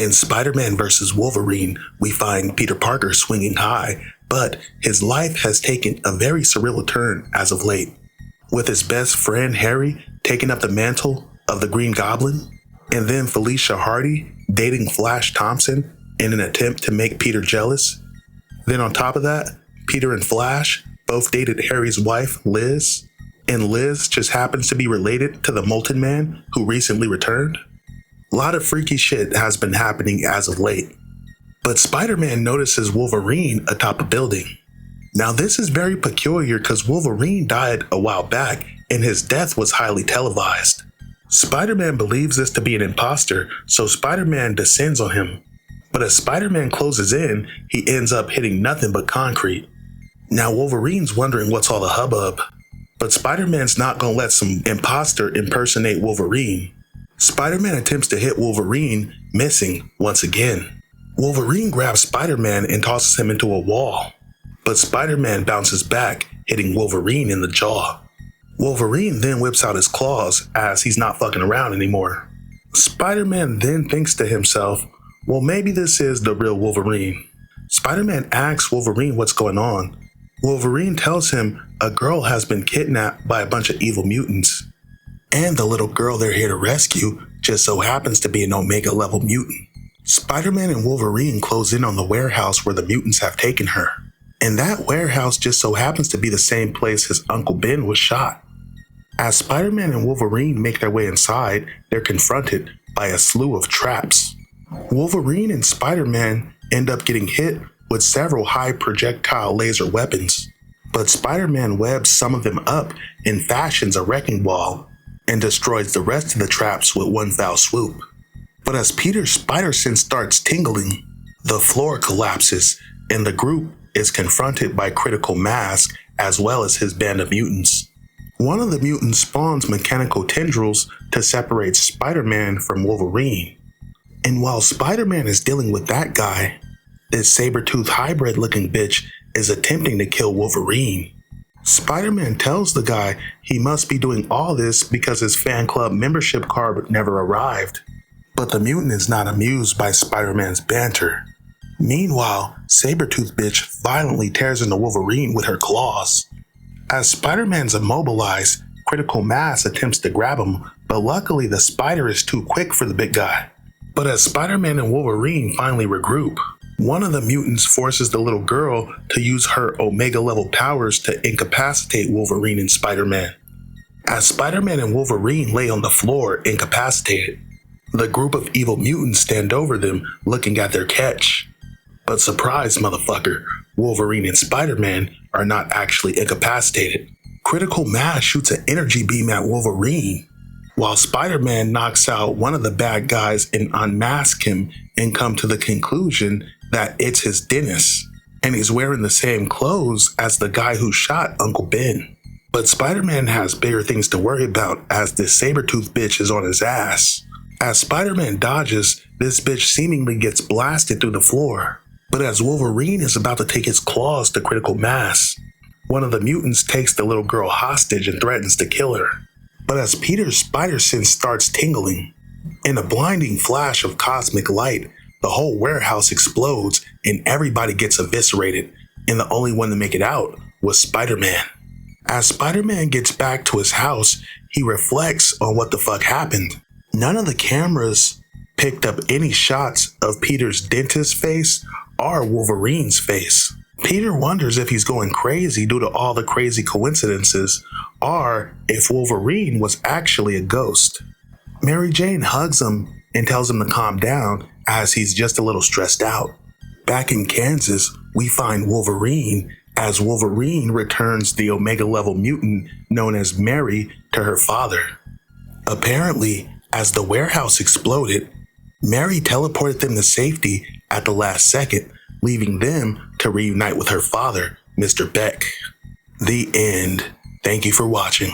In Spider-Man vs. Wolverine, we find Peter Parker swinging high, but his life has taken a very surreal turn as of late, with his best friend Harry taking up the mantle of the Green Goblin, and then Felicia Hardy dating Flash Thompson in an attempt to make Peter jealous. Then on top of that, Peter and Flash both dated Harry's wife, Liz, and Liz just happens to be related to the Mutant Man who recently returned. A lot of freaky shit has been happening as of late. But Spider-Man notices Wolverine atop a building. Now this is very peculiar because Wolverine died a while back and his death was highly televised. Spider-Man believes this to be an imposter, so Spider-Man descends on him. But as Spider-Man closes in, he ends up hitting nothing but concrete. Now Wolverine's wondering what's all the hubbub, but Spider-Man's not gonna let some imposter impersonate Wolverine. Spider-Man attempts to hit Wolverine, missing once again. Wolverine grabs Spider-Man and tosses him into a wall, but Spider-Man bounces back, hitting Wolverine in the jaw. Wolverine then whips out his claws as he's not fucking around anymore. Spider-Man then thinks to himself, well, maybe this is the real Wolverine. Spider-Man asks Wolverine what's going on. Wolverine tells him a girl has been kidnapped by a bunch of evil mutants, and the little girl they're here to rescue just so happens to be an Omega level mutant. Spider-Man and Wolverine close in on the warehouse where the mutants have taken her, and that warehouse just so happens to be the same place his Uncle Ben was shot. As Spider-Man and Wolverine make their way inside, they're confronted by a slew of traps. Wolverine and Spider-Man end up getting hit with several high projectile laser weapons, but Spider-Man webs some of them up and fashions a wrecking ball and destroys the rest of the traps with one foul swoop. But as Peter's spider sense starts tingling, the floor collapses and the group is confronted by Critical Mass as well as his band of mutants. One of the mutants spawns mechanical tendrils to separate Spider-Man from Wolverine. And while Spider-Man is dealing with that guy, this saber-tooth hybrid looking bitch is attempting to kill Wolverine. Spider-Man tells the guy he must be doing all this because his fan club membership card never arrived. But the mutant is not amused by Spider-Man's banter. Meanwhile, Saber-Tooth bitch violently tears into Wolverine with her claws. As Spider-Man's immobilized, Critical Mass attempts to grab him, but luckily the spider is too quick for the big guy. But as Spider-Man and Wolverine finally regroup, one of the mutants forces the little girl to use her Omega level powers to incapacitate Wolverine and Spider-Man. As Spider-Man and Wolverine lay on the floor incapacitated, the group of evil mutants stand over them looking at their catch. But surprise motherfucker, Wolverine and Spider-Man are not actually incapacitated. Critical Mass shoots an energy beam at Wolverine, while Spider-Man knocks out one of the bad guys and unmasks him and come to the conclusion that it's his dentist, and he's wearing the same clothes as the guy who shot Uncle Ben. But Spider-Man has bigger things to worry about as this saber-tooth bitch is on his ass. As Spider-Man dodges, this bitch seemingly gets blasted through the floor. But as Wolverine is about to take his claws to Critical Mass, one of the mutants takes the little girl hostage and threatens to kill her. But as Peter's spider sense starts tingling, in a blinding flash of cosmic light, the whole warehouse explodes and everybody gets eviscerated, and the only one to make it out was Spider-Man. As Spider-Man gets back to his house, he reflects on what the fuck happened. None of the cameras picked up any shots of Peter's dentist face or Wolverine's face. Peter wonders if he's going crazy due to all the crazy coincidences, or if Wolverine was actually a ghost. Mary Jane hugs him and tells him to calm down as he's just a little stressed out. Back in Kansas, we find Wolverine as Wolverine returns the Omega level mutant known as Mary to her father. Apparently, as the warehouse exploded, Mary teleported them to safety at the last second, leaving them to reunite with her father, Mr. Beck. The end. Thank you for watching.